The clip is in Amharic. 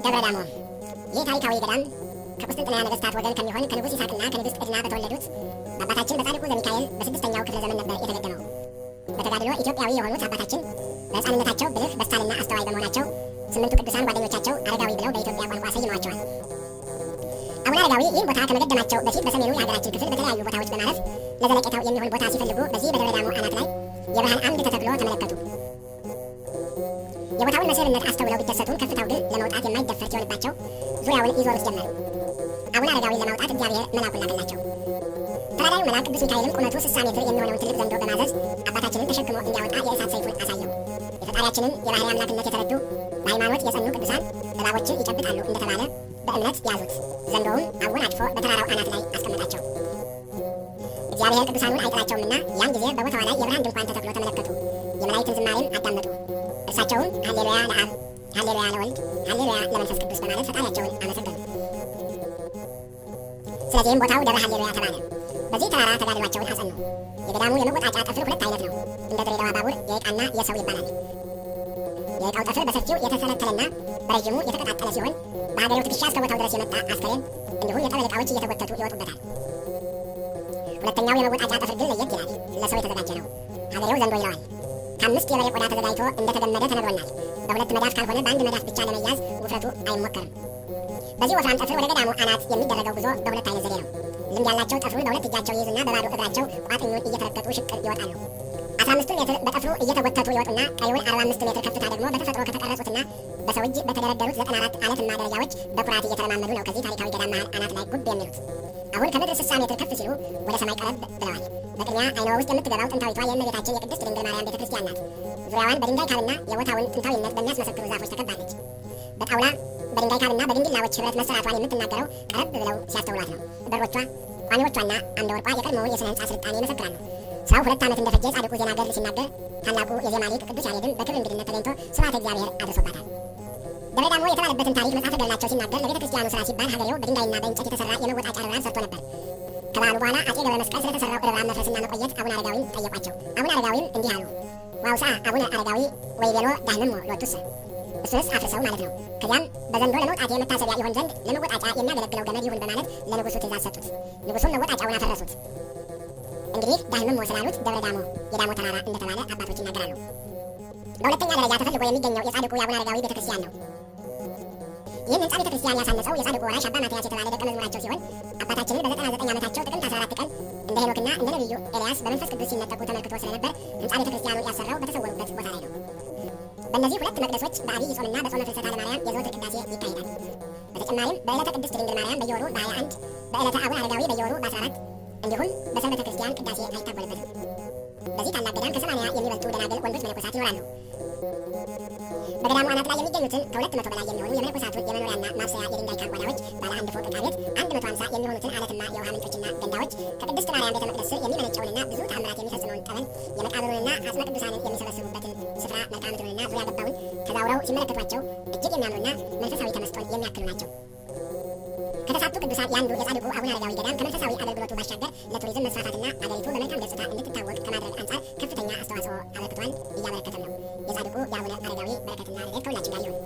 ደብረ ዳሞ ይህ ታሪካዊ ገዳም ከቁስጥንጥንያ ነገሥታት ወገን ከሚሆን ከንጉሥ ይስሐቅና ከንግሥት ዕድና በተወለዱት በአባታችን በጻድቁ ዘሚካኤል በ6ኛው ክፍለ ዘመን ነበር የተገደመው። በተጋድሎ ኢትዮጵያዊ የሆኑት አባታችን በሕፃንነታቸው ብልህ በሳልና አስተዋይ በመሆናቸው 8ቱ ቅዱሳን ጓደኞቻቸው አረጋዊ ብለው በኢትዮጵያ ቋንቋ ሰይመዋቸዋል። አቡነ አረጋዊ ይህን ቦታ ከመገደማቸው በፊት በሰሜኑ የሀገራችን ክፍል በተለያዩ ቦታዎች በማለፍ ለዘለቄታው የሚሆን ቦታ ሲፈልጉ በዚህ በደብረ ዳሞ አናት ላይ የብርሃን አምድ ተተክሎ ተመለከቱ። የቦታውን መስህብነት አስተውለው ቢደሰቱም ከፍታው ግን ለመውጣት የማይደፈር ሲሆንባቸው ዙሪያውን ይዞሩት ጀመር። አቡነ አረጋዊን ለማውጣት እግዚአብሔር መልአኩን ላከላቸው። ተራዳዩ መልአክ ቅዱስ ሚካኤልም ቁመቱ 60 ሜትር የሚሆነውን ትልቅ ዘንዶ በማዘዝ አባታችንን ተሸክሞ እንዲያወጣ የእሳት ሰይፉን አሳየው። የፈጣሪያችንን የባህሪ አምላክነት የተረዱ በሃይማኖት የጸኑ ቅዱሳን እባቦችን ይጨብጣሉ እንደተባለ በእምነት ያዙት። ዘንዶውም አወናጭፎ በተራራው አናት ላይ አስቀመጣቸው። እግዚአብሔር ቅዱሳኑን አይጥላቸውምና ያን ጊዜ በቦታዋ ላይ የብርሃን ድንኳን ተተክሎ ተመለከቱ። የመላእክትን ዝማሬም አዳመጡ። እርሳቸውም ሃሌሉያ ለአብ፣ ሃሌሉያ ለወልድ፣ ሃሌሉያ ለመንፈስ ቅዱስ በማለት ፈጣሪያቸውን አመሰገኑ። ስለዚህም ቦታው ደብረ ሃሌሉያ ተባለ። በዚህ ተራራ ተጋድሏቸውን አጸኑ። የገዳሙ የመወጣጫ ጠፍር 2 አይነት ነው። እንደ ድሬዳዋ ባቡር የዕቃና የሰው ይባላል። የዕቃው ጠፍር በሰፊው የተተለተለና በረዥሙ የተቀጣጠለ ሲሆን በሀገሬው ትከሻ እስከ ቦታው ድረስ የመጣ አስከሬን እንዲሁም የጠበል ዕቃዎች እየተጎተቱ ይወጡበታል። ሁለተኛው የመወጣጫ ጠፍር ግን ለየት ይላል። ለሰው የተዘጋጀ ነው። ሀገሬው ዘንዶ ይለዋል። ከ5 የበሬ ቆዳ ተዘጋጅቶ እንደተገመደ ተነግሮናል። በ2 መዳፍ ካልሆነ በአንድ መዳፍ ብቻ ለመያዝ ውፍረቱ አይሞከርም። በዚህ ወፍራም ጠፍር ወደ ገዳሙ አናት የሚደረገው ጉዞ በ2 አይነት ዘዴ ነው። ልምድ ያላቸው ጠፍሩን በ2 እጃቸው ይይዙና በባዶ እግራቸው ቋጥኙን እየተረገጡ ሽቅብ ይወጣሉ። 15 ሜትር በጠፍሩ እየተጎተቱ ይወጡና ቀሪውን 45 ሜትር ከፍታ ደግሞ በተፈጥሮ ከተቀረጹትና በሰው እጅ በተደረደሩት 94 አለትና ደረጃዎች በኩራት እየተለማመዱ ነው ከዚህ ታሪካዊ ገዳም መሃል አናት ላይ ጉብ የሚሉት። አሁን ከምድር 60 ሜትር ከፍ ሲሉ ወደ ሰማይ ቀረብ ብለዋል። በቅድሚያ አይነዋ ውስጥ የምትገባው ጥንታዊቷ የእመቤታችን የቅድስት ድንግል ማርያም ቤተ ክርስቲያን ናት። ዙሪያዋን በድንጋይ ካብና የቦታውን ጥንታዊነት በሚያስመሰክሩ ዛፎች ተከባለች። በጣውላ በድንጋይ ካብና በድንግላዎች ህብረት መሰራቷን የምትናገረው ቀረብ ብለው ሲያስተውሏት ነው። በሮቿ፣ ቋሚዎቿና አምደ ወርቋ የቀድሞውን የሥነ ሕንፃ ስልጣኔ ይመሰክራሉ። ስራው 2 ዓመት እንደፈጀ ጻድቁ ዜና ገድል ሲናገር ታላቁ የዜማ ሊቅ ቅዱስ ያሬድም በክብር እንግድነት ተገኝቶ ስብሐተ እግዚአብሔር አድርሶባታል። ደብረ ዳሞ የተባለበትን ታሪክ መጽሐፈ ገድላቸው ሲናገር ለቤተ ክርስቲያኑ ስራ ሲባል ሀገሬው በድንጋይና በእንጨት የተሰራ የመወጣጫ ርብራብ ሰርቶ ነበር። ከበዓሉ በኋላ አፄ ገብረ መስቀል ስለተሰራው ርብራብ መፍረስና መቆየት አቡነ አረጋዊን ጠየቋቸው። አቡነ አረጋዊም እንዲህ አሉ። ዋውሳ አቡነ አረጋዊ ወይቤሎ ዳህምሞ ሎቱሰ፣ እሱንስ አፍርሰው ማለት ነው። ከዚያም በዘንዶ ለመውጣት መታሰቢያ ይሆን ዘንድ ለመወጣጫ የሚያገለግለው ገመድ ይሁን በማለት ለንጉሱ ትእዛዝ ሰጡት። ንጉሱም መወጣጫውን አፈረሱት። እንግዲህ ዳህምሞ ስላሉት ደብረ ዳሞ የዳሞ ተራራ እንደተባለ አባቶች ይናገራሉ። በሁለተኛ ደረጃ ተፈልጎ የሚገኘው የጻድቁ የአቡነ አረጋዊ ቤተክርስቲያን ነው። ይህን ህንፃ ቤተክርስቲያን ያሳነጸው የጻድቁ ወራሽ አባ ማትያስ የተባለ ደቀ መዝሙራቸው ሲሆን አባታችንን በ99 ዓመታቸው ጥቅምት 14 ቀን እንደ ሄኖክና እንደ ነቢዩ ኤልያስ በመንፈስ ቅዱስ ሲነጠቁ ተመልክቶ ስለነበር ህንፃ ቤተክርስቲያኑን ያሰራው በተሰወሩበት ቦታ ላይ ነው። በእነዚህ 2 መቅደሶች በአብይ ጾምና በጾመ ፍልሰታ ለማርያም የዘወትር ቅዳሴ ይካሄዳል። በተጨማሪም በዕለተ ቅድስት ድንግል ማርያም በየወሩ በ21 በዕለተ አቡነ አረጋዊ በየወሩ በ14 እንዲሁም በሰንበተ ክርስቲያን ቅዳሴ አይታጎልበትም። በዚህ ታላቅ ገዳም ከ80 የሚበልጡ ደናግል ወንዶች መነኮሳት ይኖራሉ። በገዳሙ አናት ላይ የሚገኙትን ከ200 በላይ የሚሆኑ የመነኮሳቱን የመኖሪያና ማብሰያ የድንጋይ ካንጓዳዎች፣ ባለ 1 ፎቅ ዕቃ ቤት፣ 150 የሚሆኑትን አለትና የውሃ ምንጮችና ገንዳዎች፣ ከቅድስት ማርያም ቤተ መቅደስ ስር የሚመነጨውንና ብዙ ተአምራት የሚፈጽመውን ጠበል፣ የመቃብሩንና አጽመ ቅዱሳንን የሚሰበስቡበትን ስፍራ መልክዓ ምድሩንና ዙሪያ ገባውን ተዛውረው ሲመለከቷቸው እጅግ የሚያምሩና መንፈሳዊ ተመስጦን የሚያክሉ ናቸው። ከተሳቱ ቅዱሳን ያንዱ የጻድቁ አቡነ አረጋዊ ገዳም ከመንፈሳዊ አገልግሎቱ ባሻገር ለቱሪዝም መስፋፋትና አገሪቱ በመልካም ገጽታ እንድትታወቅ ከማድረግ አንጻር ከፍተኛ አስተዋጽኦ አበርክቷል፣ እያበረከተም ነው። የጻድቁ የአቡነ አረጋዊ በረከትና ረድኤት ከሁላችን ጋር ይሁን።